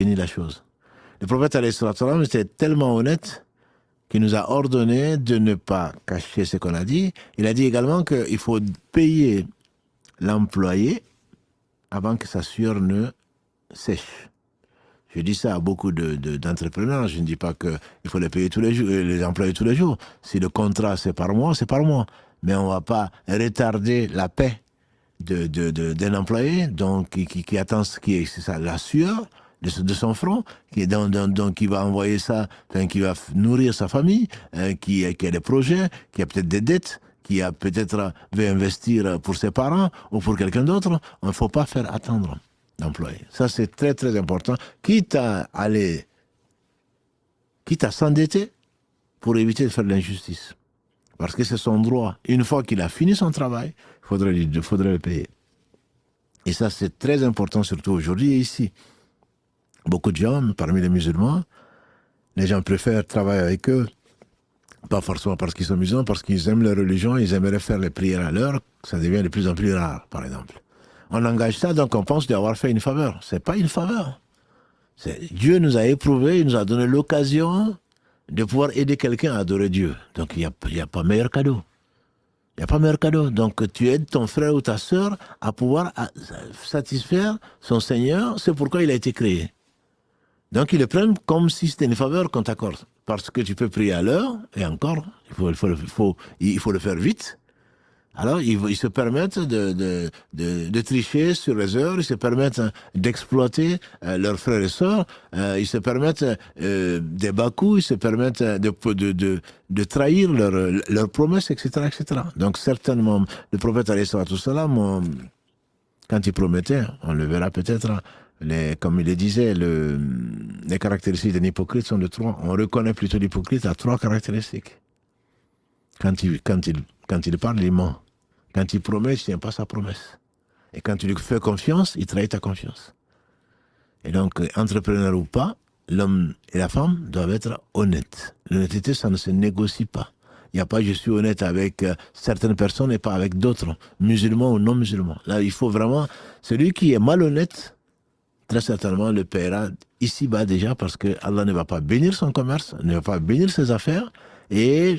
fini la chose. Le prophète alayhi salatu wa salam était tellement honnête qu'il nous a ordonné de ne pas cacher ce qu'on a dit. Il a dit également qu'il faut payer l'employé avant que sa sueur ne sèche. Je dis ça à beaucoup d'entrepreneurs. Je ne dis pas qu'il faut les payer tous les jours, les employés tous les jours. Si le contrat c'est par mois, c'est par mois. Mais on ne va pas retarder la paix d'un employé donc, qui attend c'est ça, la sueur de son front, donc qui va envoyer ça, qui va nourrir sa famille, qui a des projets, qui a peut-être des dettes, qui a peut-être veut investir pour ses parents ou pour quelqu'un d'autre. Il ne faut pas faire attendre l'employé. Ça, c'est très, très important. Quitte à s'endetter pour éviter de faire de l'injustice. Parce que c'est son droit. Une fois qu'il a fini son travail, il faudrait le payer. Et ça, c'est très important, surtout aujourd'hui et ici. Beaucoup de gens, parmi les musulmans, les gens préfèrent travailler avec eux, pas forcément parce qu'ils sont musulmans, parce qu'ils aiment leur religion, ils aimeraient faire les prières à l'heure, ça devient de plus en plus rare, par exemple. On engage ça, donc on pense d'avoir fait une faveur. C'est pas une faveur. Dieu nous a éprouvés, il nous a donné l'occasion de pouvoir aider quelqu'un à adorer Dieu. Donc il n'y a pas meilleur cadeau. Il n'y a pas meilleur cadeau. Donc tu aides ton frère ou ta sœur à pouvoir satisfaire son Seigneur, c'est pourquoi il a été créé. Donc ils le prennent comme si c'était une faveur qu'on t'accorde. Parce que tu peux prier à l'heure, et encore, il faut le faire vite. Alors, ils se permettent de tricher sur les heures, ils se permettent d'exploiter leurs frères et sœurs, ils se permettent des bas-coups, ils se permettent de trahir leurs promesses, etc., etc. Donc, certainement, le prophète, alayhi salatu wassalam, quand il promettait, on le verra peut-être, comme il le disait, les caractéristiques d'un hypocrite sont de trois. On reconnaît plutôt l'hypocrite à trois caractéristiques. Quand il parle, il ment. Quand il promet, il ne tient pas sa promesse. Et quand tu lui fais confiance, il trahit ta confiance. Et donc, entrepreneur ou pas, l'homme et la femme doivent être honnêtes. L'honnêteté, ça ne se négocie pas. Il n'y a pas je suis honnête avec certaines personnes et pas avec d'autres, musulmans ou non musulmans. Là, il faut vraiment... Celui qui est malhonnête, très certainement le paiera ici-bas déjà, parce que Allah ne va pas bénir son commerce, ne va pas bénir ses affaires, et